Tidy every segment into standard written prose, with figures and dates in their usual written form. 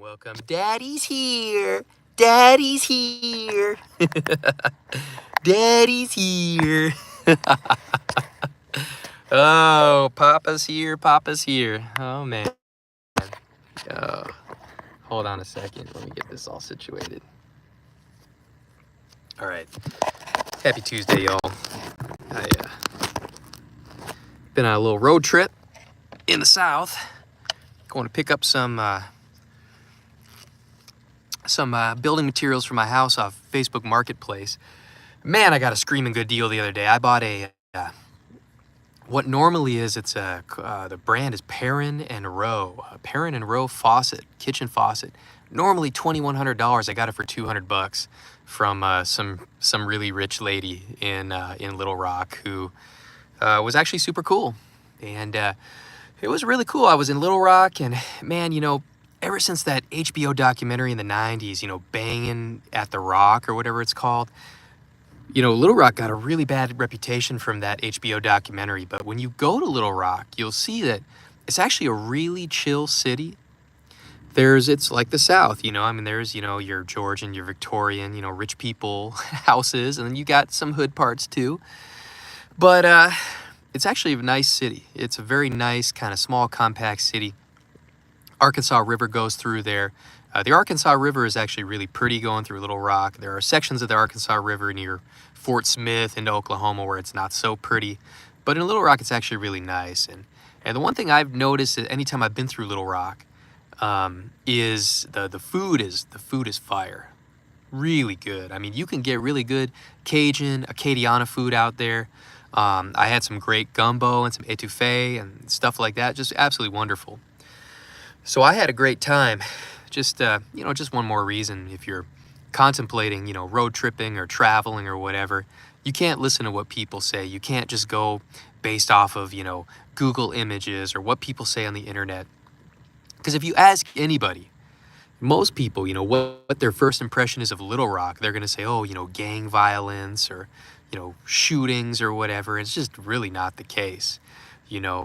welcome. Daddy's here. Daddy's here. Daddy's here. Oh, Papa's here. Papa's here. Oh, man. Oh, hold on a second. Let me get this all situated. All right. Happy Tuesday, y'all. Been on a little road trip in the South. Going to pick up some building materials for my house off Facebook Marketplace. Man, I got a screaming good deal the other day. I bought a what normally is the brand is Perrin and Rowe. Perrin and Rowe faucet, kitchen faucet. Normally $2,100. I got it for $200 from some really rich lady in Little Rock who was actually super cool, and it was really cool. I was in Little Rock, and man, ever since that HBO documentary in the 90s, Banging at the Rock or whatever it's called, Little Rock got a really bad reputation from that HBO documentary. But when you go to Little Rock, you'll see that it's actually a really chill city. It's like the South, there's, your Georgian, your Victorian, rich people houses, and then you got some hood parts too. But it's actually a nice city. It's a very nice, kind of small, compact city. Arkansas River goes through there. The Arkansas River is actually really pretty going through Little Rock. There are sections of the Arkansas River near Fort Smith into Oklahoma where it's not so pretty. But in Little Rock, it's actually really nice. And the one thing I've noticed anytime I've been through Little Rock is the food is fire. Really good. I mean, you can get really good Cajun, Acadiana food out there. I had some great gumbo and some etouffee and stuff like that. Just absolutely wonderful. So I had a great time. Just one more reason, if you're contemplating, road tripping or traveling or whatever, you can't listen to what people say. You can't just go based off of, Google images or what people say on the internet. Because if you ask anybody, most people, what their first impression is of Little Rock, they're going to say, oh, gang violence or, shootings or whatever. It's just really not the case.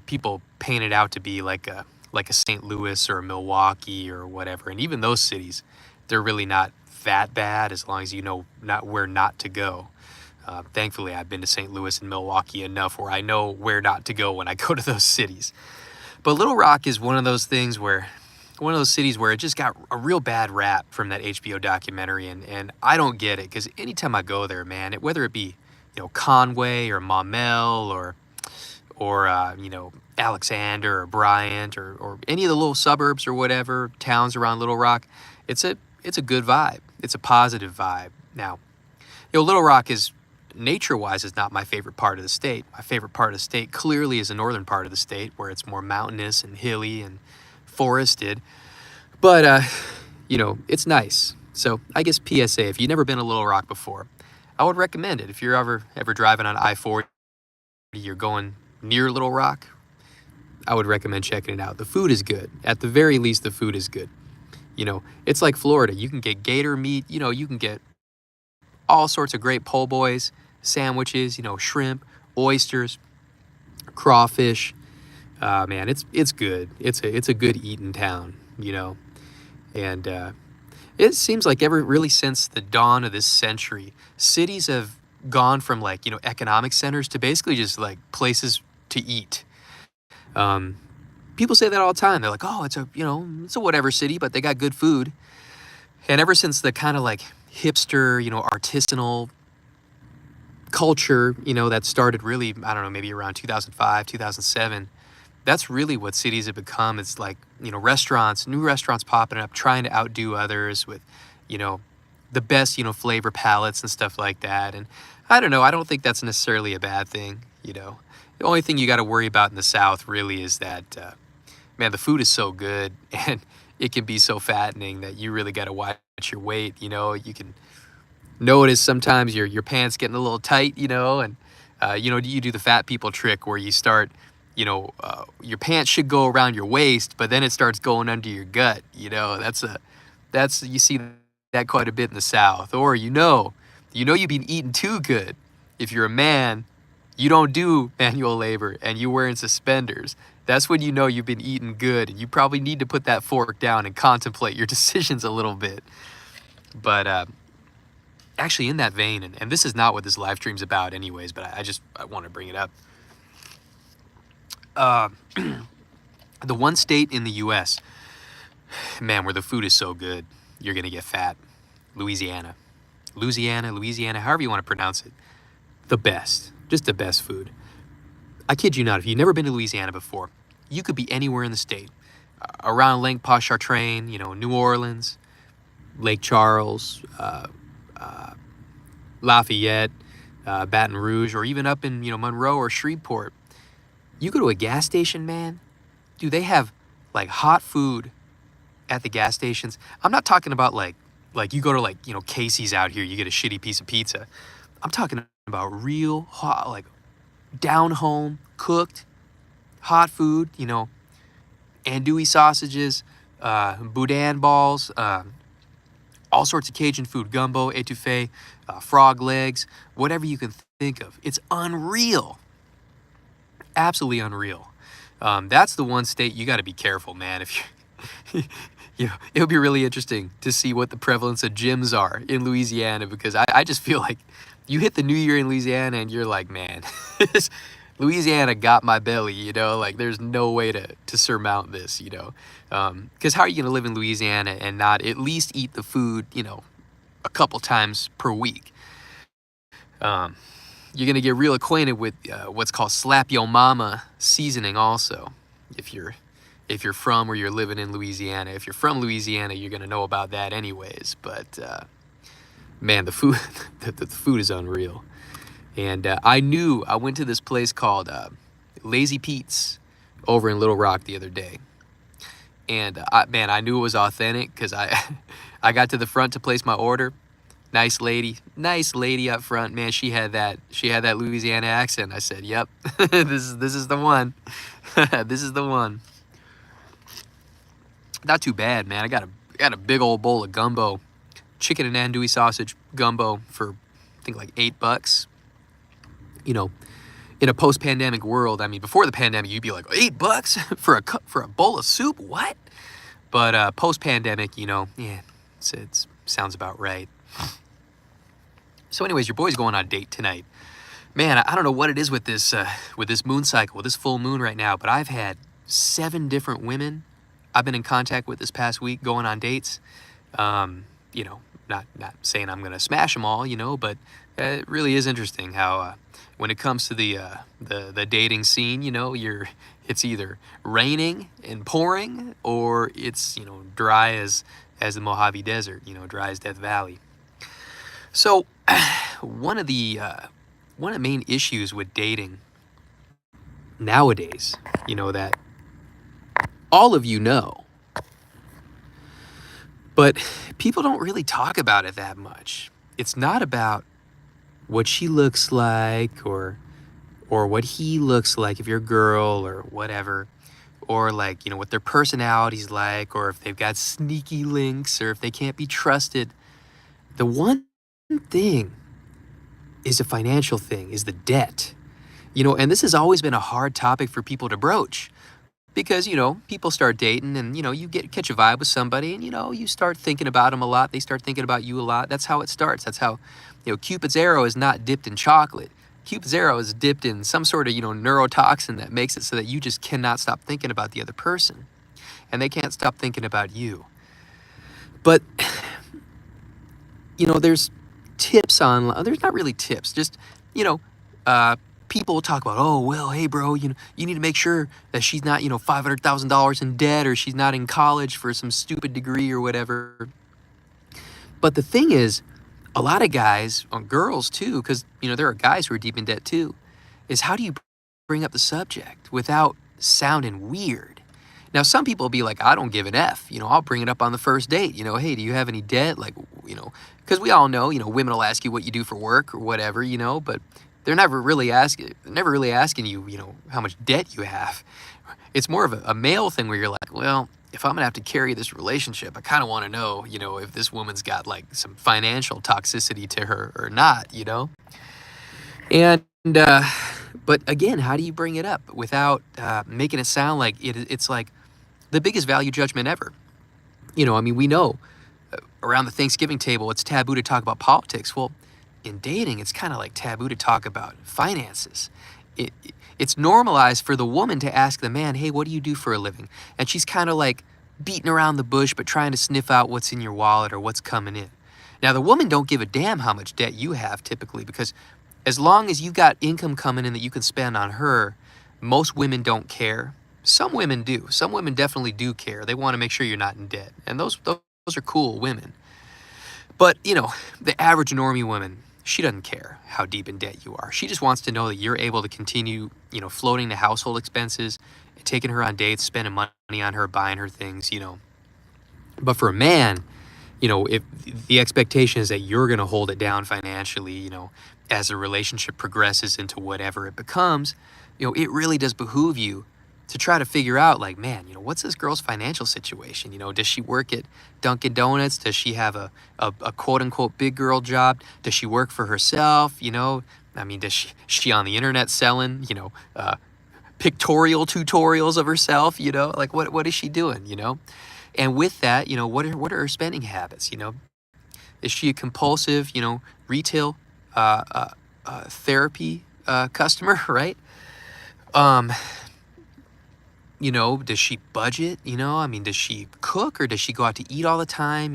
People paint it out to be like a St. Louis or a Milwaukee or whatever. And even those cities, they're really not that bad as long as you know where not to go. Thankfully, I've been to St. Louis and Milwaukee enough where I know where not to go when I go to those cities. But Little Rock is one of those cities where it just got a real bad rap from that HBO documentary. And I don't get it, because anytime I go there, man, whether it be, Conway or Maumelle or Alexander or Bryant or any of the little suburbs or whatever, towns around Little Rock, it's a good vibe. It's a positive vibe. Now, Little Rock nature-wise is not my favorite part of the state. My favorite part of the state clearly is the northern part of the state, where it's more mountainous and hilly and forested. But, it's nice. So I guess PSA, if you've never been to Little Rock before, I would recommend it. If you're ever driving on I-40, you're going near Little Rock, I would recommend checking it out. The food is good. At the very least, the food is good. It's like Florida. You can get gator meat. You can get all sorts of great po' boys, sandwiches, shrimp, oysters, crawfish. Man, it's good. It's a good eating town, And it seems like really since the dawn of this century, cities have gone from economic centers to basically just places to eat. People say that all the time. They're like, oh, it's a whatever city, but they got good food. And ever since the kind of hipster, artisanal culture, that started really, I don't know, maybe around 2005, 2007, that's really what cities have become. It's new restaurants popping up, trying to outdo others with, the best, flavor palettes and stuff like that. And I don't know, I don't think that's necessarily a bad thing, The only thing you got to worry about in the South really is that, man, the food is so good and it can be so fattening that you really got to watch your weight. You can notice sometimes your pants getting a little tight, and, you do the fat people trick where you start, your pants should go around your waist, but then it starts going under your gut. You see that quite a bit in the South. Or, you've been eating too good. If you're a man, you don't do manual labor and you're wearing suspenders. That's when you know you've been eating good. You probably need to put that fork down and contemplate your decisions a little bit. But actually, in that vein, and this is not what this live stream's about anyways, but I want to bring it up. Uh, the one state in the U.S., man, where the food is so good, you're going to get fat. Louisiana, however you want to pronounce it. The best, just the best food. I kid you not, if you've never been to Louisiana before, you could be anywhere in the state. Around Lake Pontchartrain, New Orleans, Lake Charles, Lafayette, Baton Rouge, or even up in, Monroe or Shreveport. You go to a gas station, man, dude, they have like hot food at the gas stations. I'm not talking about like you go to Casey's out here, you get a shitty piece of pizza. I'm talking about real hot, like down home, cooked, hot food, andouille sausages, boudin balls, all sorts of Cajun food, gumbo, etouffee, frog legs, whatever you can think of. It's unreal. Absolutely unreal. That's the one state you got to be careful, man. If you, it'll be really interesting to see what the prevalence of gyms are in Louisiana, because I just feel like you hit the new year in Louisiana and you're like, man, Louisiana got my belly, like there's no way to surmount this, because how are you going to live in Louisiana and not at least eat the food, a couple times per week? You're going to get real acquainted with what's called slap yo mama seasoning also, if you're from or you're living in Louisiana. If you're from Louisiana, you're going to know about that anyways. But man, the food the food is unreal. And I went to this place called Lazy Pete's over in Little Rock the other day. And I knew it was authentic because I got to the front to place my order. Nice lady up front, man. She had that Louisiana accent. I said, "Yep, this is the one. This is the one." Not too bad, man. I got a big old bowl of gumbo, chicken and andouille sausage gumbo for I think like $8. In a post-pandemic world, I mean, before the pandemic, you'd be like, $8 for a bowl of soup? What? But post-pandemic, yeah, it sounds about right. So anyways, your boy's going on a date tonight. Man, I don't know what it is with this moon cycle, with this full moon right now, but I've had 7 different women I've been in contact with this past week going on dates. Not saying I'm going to smash them all, but it really is interesting how when it comes to the dating scene, it's either raining and pouring or it's, dry as the Mojave Desert, dry as Death Valley. So one of the main issues with dating nowadays, that all of but people don't really talk about it that much. It's not about what she looks like or what he looks like if you're a girl or whatever, or like, what their personality's like, or if they've got sneaky links or if they can't be trusted. The one thing is a financial thing, is the debt. And this has always been a hard topic for people to broach. Because, people start dating and, you catch a vibe with somebody and, you start thinking about them a lot. They start thinking about you a lot. That's how it starts. That's how, Cupid's arrow is not dipped in chocolate. Cupid's arrow is dipped in some sort of, neurotoxin that makes it so that you just cannot stop thinking about the other person. And they can't stop thinking about you. But, there's tips on, there's not really tips, just, people talk about, oh, well, hey, bro, you need to make sure that she's not, $500,000 in debt, or she's not in college for some stupid degree or whatever. But the thing is, a lot of guys, or girls too, because, there are guys who are deep in debt too, is how do you bring up the subject without sounding weird? Now, some people will be like, I don't give an F. I'll bring it up on the first date. Hey, do you have any debt? Like, because we all know, women will ask you what you do for work or whatever, but they're never really asking you, how much debt you have. It's more of a male thing where you're like, well, if I'm gonna have to carry this relationship, I kind of want to know, if this woman's got like some financial toxicity to her or not, And But again, how do you bring it up without making it sound like it's like the biggest value judgment ever? I mean, we know around the Thanksgiving table, it's taboo to talk about politics. Well, in dating, it's kind of like taboo to talk about finances. It, it's normalized for the woman to ask the man, hey, what do you do for a living? And she's kind of like beating around the bush, but trying to sniff out what's in your wallet or what's coming in. Now, the woman don't give a damn how much debt you have typically, because as long as you got income coming in that you can spend on her, most women don't care. Some women do. Some women definitely do care. They want to make sure you're not in debt. And those are cool women. But, the average normie woman, she doesn't care how deep in debt you are. She just wants to know that you're able to continue, floating the household expenses, taking her on dates, spending money on her, buying her things, But for a man, if the expectation is that you're going to hold it down financially, as the relationship progresses into whatever it becomes, it really does behoove you to try to figure out, like, man, what's this girl's financial situation? Does she work at Dunkin' Donuts? Does she have a quote unquote big girl job? Does she work for herself? I mean, does she on the internet selling, pictorial tutorials of herself? Like what is she doing? And with that, what are her spending habits? Is she a compulsive, retail therapy customer, right? Does she budget? I mean, does she cook or does she go out to eat all the time?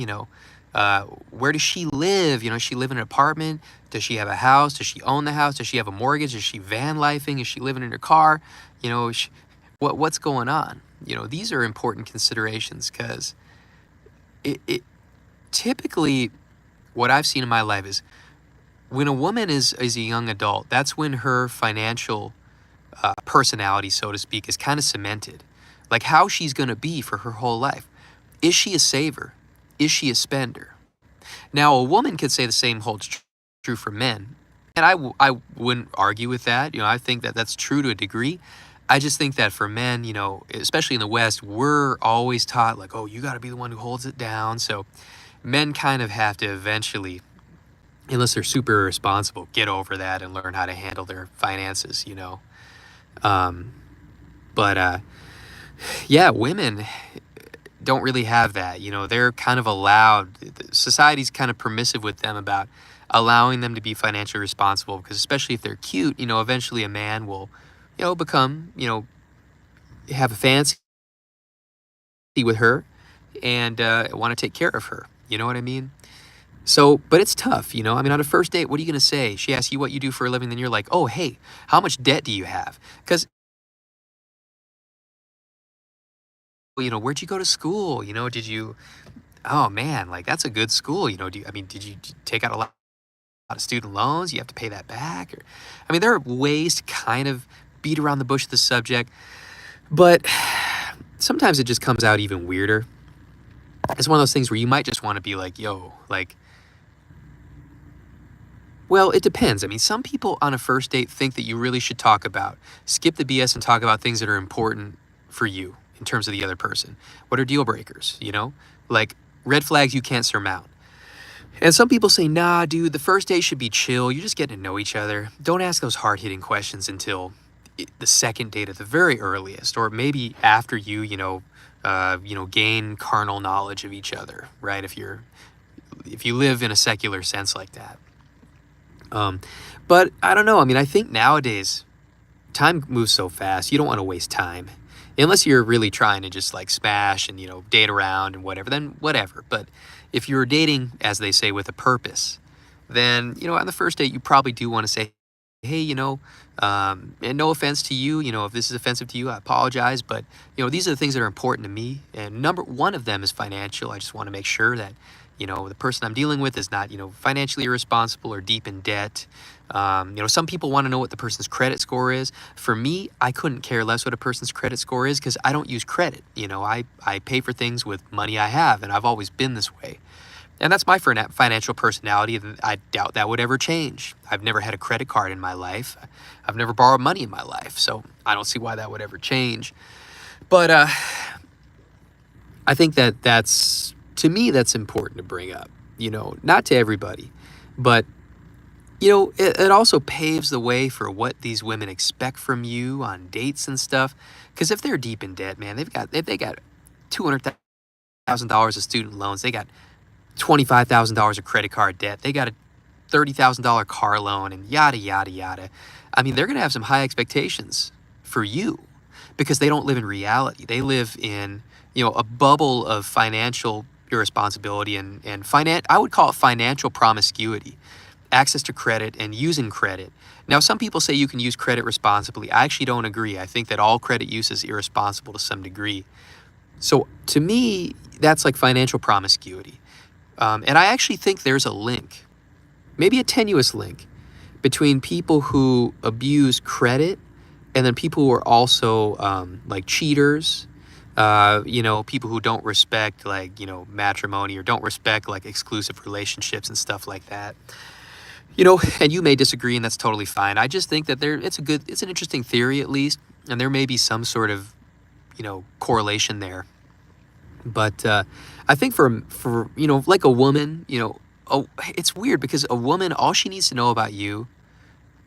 Where does she live? Does she live in an apartment? Does she have a house? Does she own the house? Does she have a mortgage? Is she van lifing? Is she living in her car? What's going on? These are important considerations because it typically, what I've seen in my life is when a woman is a young adult, that's when her financial personality, so to speak, is kind of cemented. Like how she's going to be for her whole life. Is she a saver? Is she a spender? Now, a woman could say the same holds true for men. And I wouldn't argue with that. I think that that's true to a degree. I just think that for men, especially in the West, we're always taught like, oh, you got to be the one who holds it down. So men kind of have to eventually, unless they're super responsible, get over that and learn how to handle their finances, But yeah, women don't really have that. They're kind of allowed, society's kind of permissive with them about allowing them to be financially responsible because especially if they're cute, eventually a man will, become, have a fancy with her and want to take care of her. You know what I mean? So, but it's tough, I mean, on a first date, what are you going to say? She asks you what you do for a living, then you're like, oh, hey, how much debt do you have? Because, where'd you go to school? Did you, oh man, like that's a good school. Did you take out a lot of student loans? You have to pay that back? Or, I mean, there are ways to kind of beat around the bush with the subject, but sometimes it just comes out even weirder. It's one of those things where you might just want to be like, yo, like, well, it depends. I mean, some people on a first date think that you really should skip the BS and talk about things that are important for you in terms of the other person. What are deal breakers, Like red flags you can't surmount. And some people say, nah, dude, the first date should be chill. You're just getting to know each other. Don't ask those hard-hitting questions until the second date at the very earliest, or maybe after you, gain carnal knowledge of each other, right? If you live in a secular sense like that. But I don't know. I mean, I think nowadays time moves so fast. You don't want to waste time unless you're really trying to just like smash and, date around and whatever, then whatever. But if you're dating, as they say, with a purpose, then, on the first date, you probably do want to say, hey, and no offense to you, if this is offensive to you, I apologize. But, these are the things that are important to me. And number one of them is financial. I just want to make sure that, the person I'm dealing with is not, financially irresponsible or deep in debt. Some people want to know what the person's credit score is. For me, I couldn't care less what a person's credit score is because I don't use credit. I pay for things with money I have, and I've always been this way. And that's my financial personality, and I doubt that would ever change. I've never had a credit card in my life. I've never borrowed money in my life, so I don't see why that would ever change. But I think to me, that's important to bring up. Not to everybody, but it also paves the way for what these women expect from you on dates and stuff. Because if they're deep in debt, man, if they got $200,000 of student loans, they got $25,000 of credit card debt, they got a $30,000 car loan, and yada yada yada. I mean, they're gonna have some high expectations for you because they don't live in reality. They live in a bubble of financial irresponsibility and I would call it financial promiscuity, access to credit and using credit. Now, some people say you can use credit responsibly. I actually don't agree. I think that all credit use is irresponsible to some degree. So to me, that's like financial promiscuity. And I actually think there's a link, maybe a tenuous link, between people who abuse credit and then people who are also like cheaters, people who don't respect like, matrimony or don't respect like exclusive relationships and stuff like that. And you may disagree, and that's totally fine. I just think that it's an interesting theory at least, and there may be some sort of, correlation there. But I think for like a woman, it's weird because a woman, all she needs to know about you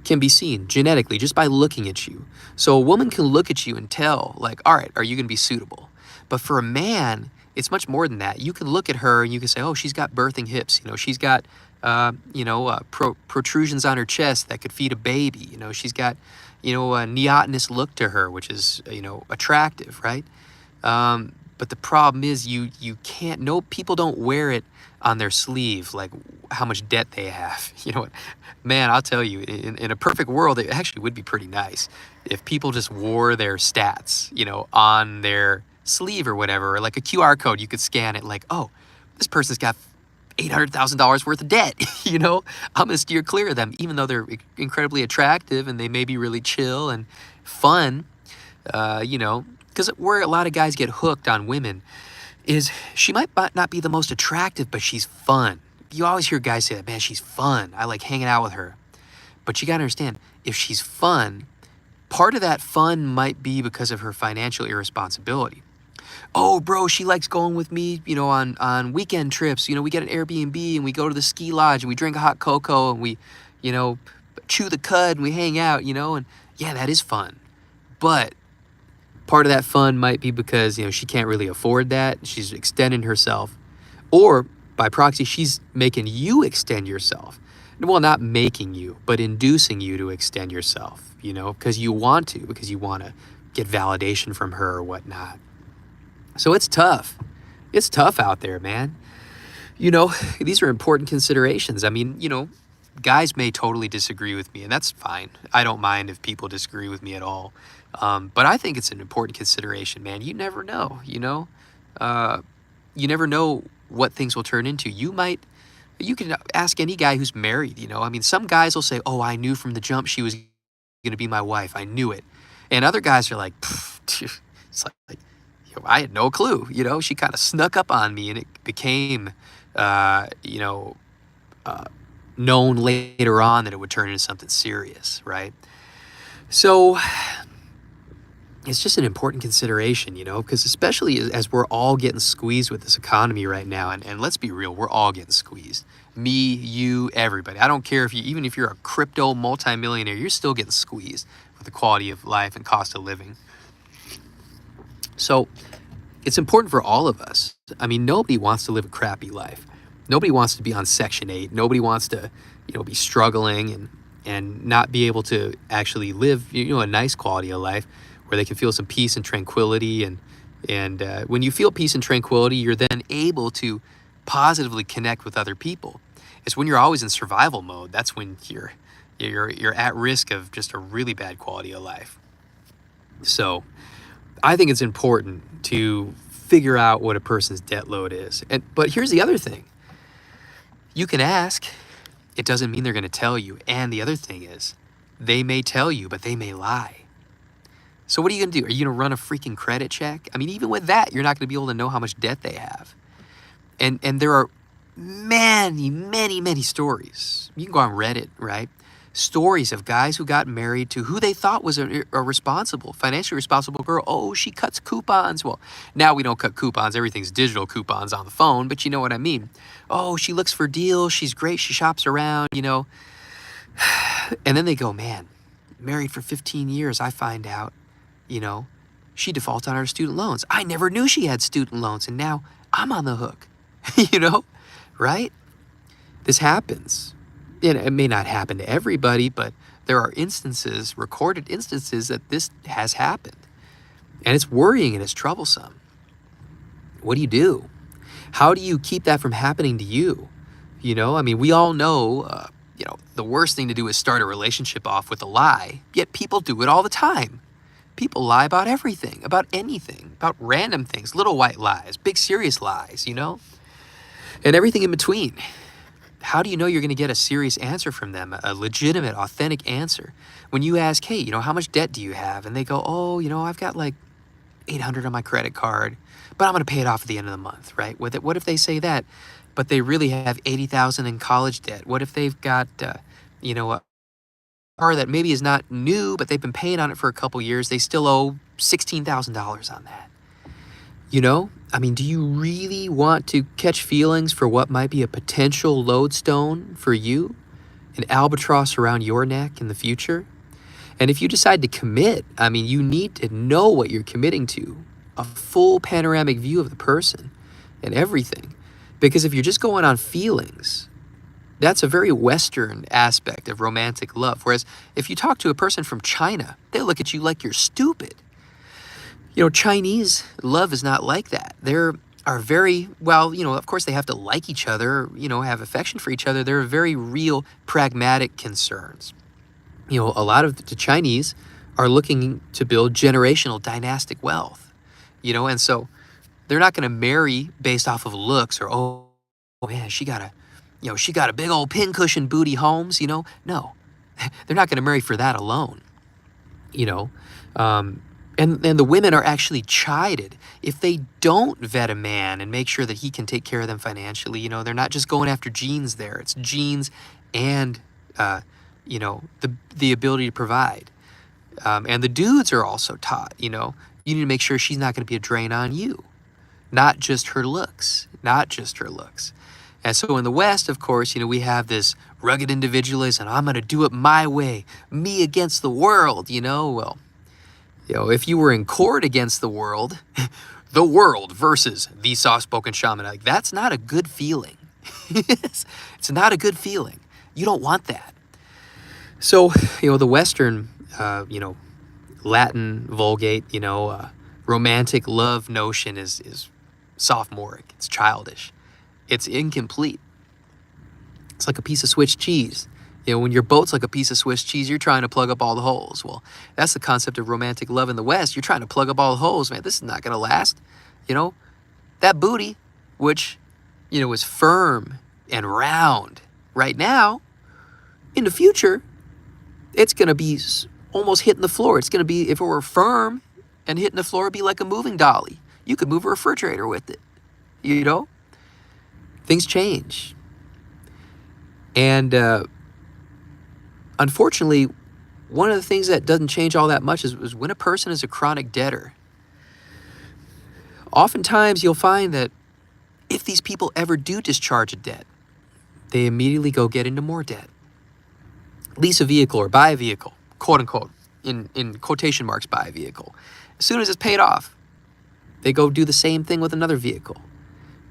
can be seen genetically just by looking at you. So a woman can look at you and tell, like, all right, are you going to be suitable? But for a man, it's much more than that. You can look at her and you can say, oh, she's got birthing hips. She's got, protrusions on her chest that could feed a baby. She's got, a neotenous look to her, which is, attractive, right? But the problem is you can't, no, people don't wear it on their sleeve, like how much debt they have. Man, I'll tell you, in a perfect world, it actually would be pretty nice if people just wore their stats, on their sleeve or whatever, or like a QR code, you could scan it like, oh, this person's got $800,000 worth of debt. I'm going to steer clear of them, even though they're incredibly attractive and they may be really chill and fun, because where a lot of guys get hooked on women is she might not be the most attractive, but she's fun. You always hear guys say that, man, she's fun. I like hanging out with her. But you got to understand, if she's fun, part of that fun might be because of her financial irresponsibility. Oh, bro, she likes going with me, on weekend trips. We get an Airbnb and we go to the ski lodge and we drink a hot cocoa and we, chew the cud and we hang out, and yeah, that is fun. But part of that fun might be because, she can't really afford that. She's extending herself. Or by proxy, she's making you extend yourself. Well, not making you, but inducing you to extend yourself, because you want to, because you want to get validation from her or whatnot. So it's tough. It's tough out there, man. These are important considerations. I mean, guys may totally disagree with me, and that's fine. I don't mind if people disagree with me at all. But I think it's an important consideration, man. You never know, you never know what things will turn into. You can ask any guy who's married, I mean, some guys will say, oh, I knew from the jump she was going to be my wife. I knew it. And other guys are like, it's like, I had no clue, she kind of snuck up on me and it became, known later on that it would turn into something serious, right? So it's just an important consideration, because especially as we're all getting squeezed with this economy right now, and let's be real, we're all getting squeezed. Me, you, everybody. I don't care even if you're a crypto multimillionaire, you're still getting squeezed with the quality of life and cost of living. So it's important for all of us. I mean, nobody wants to live a crappy life. Nobody wants to be on Section 8. Nobody wants to, be struggling and not be able to actually live, a nice quality of life where they can feel some peace and tranquility. And when you feel peace and tranquility, you're then able to positively connect with other people. It's when you're always in survival mode, that's when you're at risk of just a really bad quality of life. So I think it's important to figure out what a person's debt load is. But here's the other thing. You can ask. It doesn't mean they're going to tell you. And the other thing is, they may tell you, but they may lie. So what are you going to do? Are you going to run a freaking credit check? I mean, even with that, you're not going to be able to know how much debt they have. And there are many, many, many stories. You can go on Reddit, right? Stories of guys who got married to who they thought was a financially responsible girl. Oh, she cuts coupons. Well, now we don't cut coupons. Everything's digital coupons on the phone, but you know what I mean. Oh, she looks for deals. She's great. She shops around, And then they go, man, married for 15 years, I find out, you know, she defaults on her student loans. I never knew she had student loans, and now I'm on the hook, you know, right? This happens. It may not happen to everybody, but there are instances, recorded instances, that this has happened. And it's worrying and it's troublesome. What do you do? How do you keep that from happening to you? You know, I mean, we all know, the worst thing to do is start a relationship off with a lie, yet people do it all the time. People lie about everything, about anything, about random things, little white lies, big serious lies, and everything in between. How do you know you're going to get a serious answer from them, a legitimate, authentic answer? When you ask, hey, how much debt do you have? And they go, oh, I've got like $800 on my credit card, but I'm going to pay it off at the end of the month, right? What if they say that, but they really have $80,000 in college debt? What if they've got, a car that maybe is not new, but they've been paying on it for a couple years? They still owe $16,000 on that. Do you really want to catch feelings for what might be a potential lodestone for you, an albatross around your neck in the future? And if you decide to commit, you need to know what you're committing to, a full panoramic view of the person and everything. Because if you're just going on feelings, that's a very Western aspect of romantic love. Whereas if you talk to a person from China, they look at you like you're stupid. Chinese love is not like that. They're very, of course they have to like each other, have affection for each other. They're very real, pragmatic concerns. A lot of the Chinese are looking to build generational dynastic wealth, and so they're not going to marry based off of looks or, oh man, she got a big old pincushion booty, Holmes, No, they're not going to marry for that alone, And the women are actually chided if they don't vet a man and make sure that he can take care of them financially. They're not just going after genes there. It's genes and, the ability to provide. And the dudes are also taught, you need to make sure she's not going to be a drain on you. Not just her looks. And so in the West, of course, we have this rugged individualism. I'm going to do it my way. Me against the world, Well, if you were in court against the world versus the soft-spoken shaman, that's not a good feeling. It's not a good feeling. You don't want that. So, the Western, Latin Vulgate, romantic love notion is sophomoric. It's childish. It's incomplete. It's like a piece of Swiss cheese. When your boat's like a piece of Swiss cheese, you're trying to plug up all the holes. Well, that's the concept of romantic love in the West. You're trying to plug up all the holes, man. This is not going to last. That booty, which, is firm and round right now, in the future, it's going to be almost hitting the floor. It's going to be, if it were firm and hitting the floor, it'd be like a moving dolly. You could move a refrigerator with it. Things change. And, unfortunately, one of the things that doesn't change all that much is when a person is a chronic debtor. Oftentimes, you'll find that if these people ever do discharge a debt, they immediately go get into more debt. Lease a vehicle or buy a vehicle, quote unquote, in quotation marks, buy a vehicle. As soon as it's paid off, they go do the same thing with another vehicle.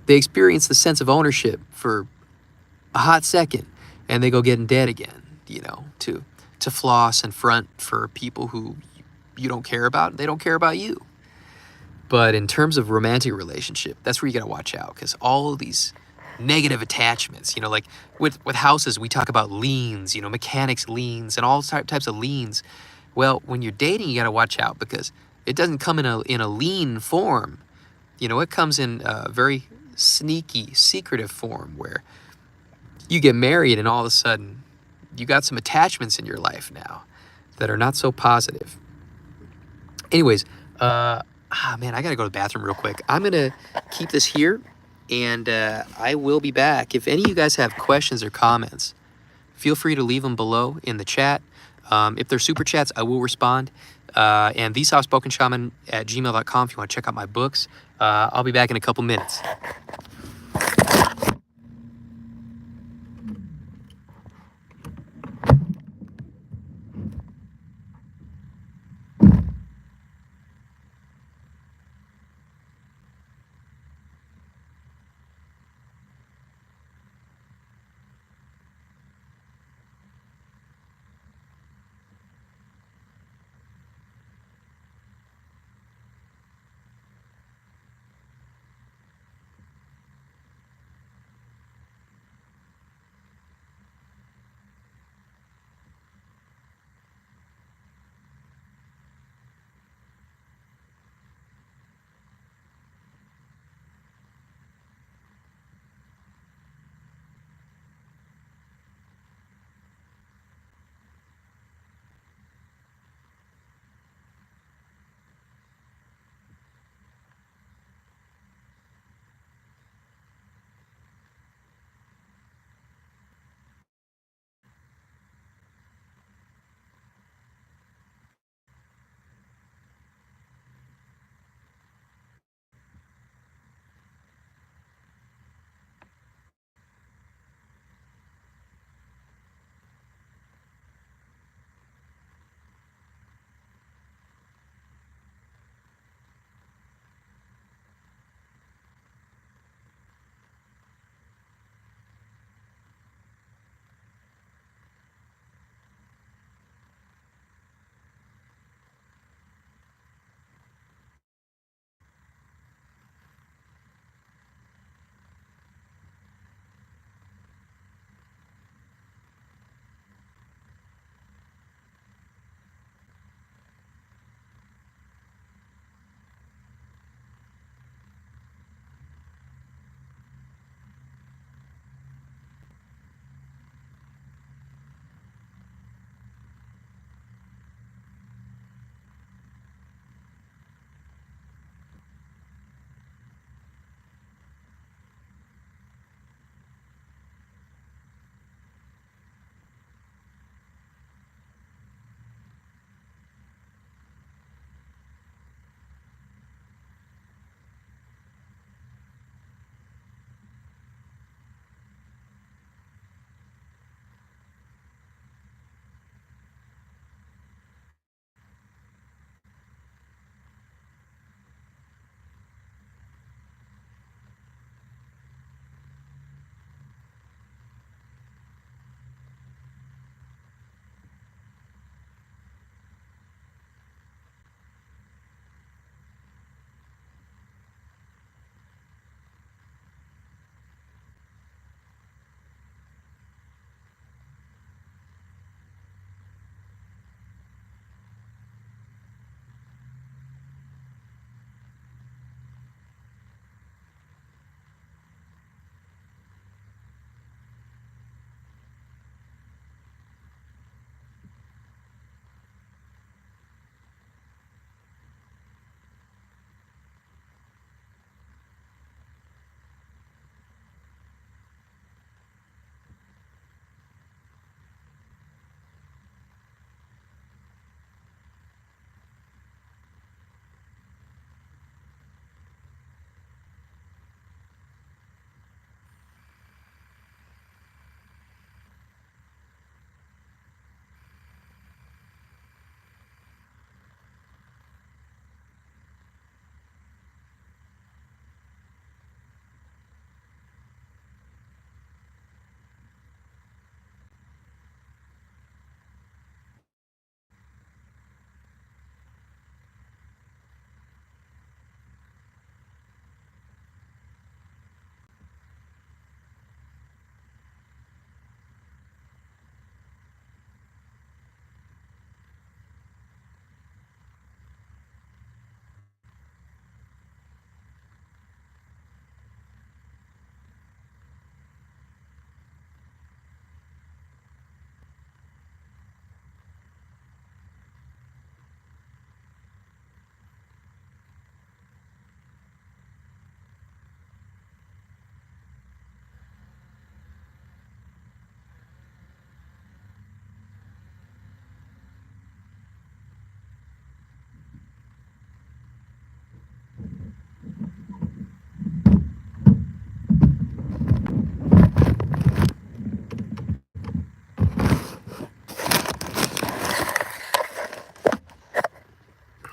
They experience the sense of ownership for a hot second, and they go get in debt again. To floss and front for people who you don't care about, they don't care about you. But in terms of romantic relationship, that's where you got to watch out, because all of these negative attachments, like with houses, we talk about liens, mechanics liens and all types of liens. Well, when you're dating, you got to watch out, because it doesn't come in a lien form. It comes in a very sneaky, secretive form where you get married and all of a sudden you got some attachments in your life now that are not so positive. Anyways, man, I gotta go to the bathroom real quick. I'm gonna keep this here, and I will be back. If any of you guys have questions or comments, feel free to leave them below in the chat. If they're super chats, I will respond. And thesoftspokenshaman@gmail.com if you want to check out my books. I'll be back in a couple minutes.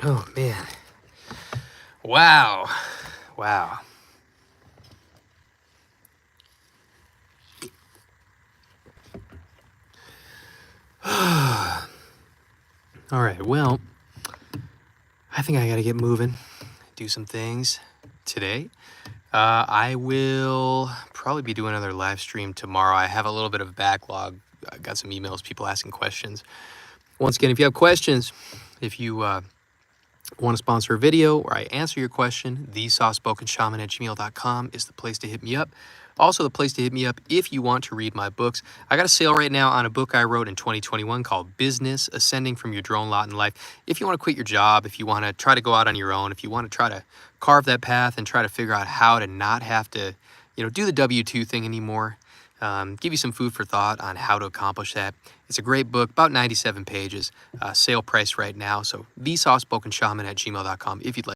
Oh, man. Wow. Wow. All right, well, I think I gotta get moving, do some things today. I will probably be doing another live stream tomorrow. I have a little bit of backlog. I got some emails, people asking questions. Once again, if you have questions, if you want to sponsor a video or I answer your question, thesoftspokenshaman@gmail.com is the place to hit me up. Also, the place to hit me up if you want to read my books. I got a sale right now on a book I wrote in 2021 called Business: Ascending from Your Drone Lot in Life. If you want to quit your job, if you want to try to go out on your own, if you want to try to carve that path and try to figure out how to not have to, do the W-2 thing anymore, give you some food for thought on how to accomplish that. It's a great book, about 97 pages, sale price right now. So thesoftspokenshaman@gmail.com if you'd like.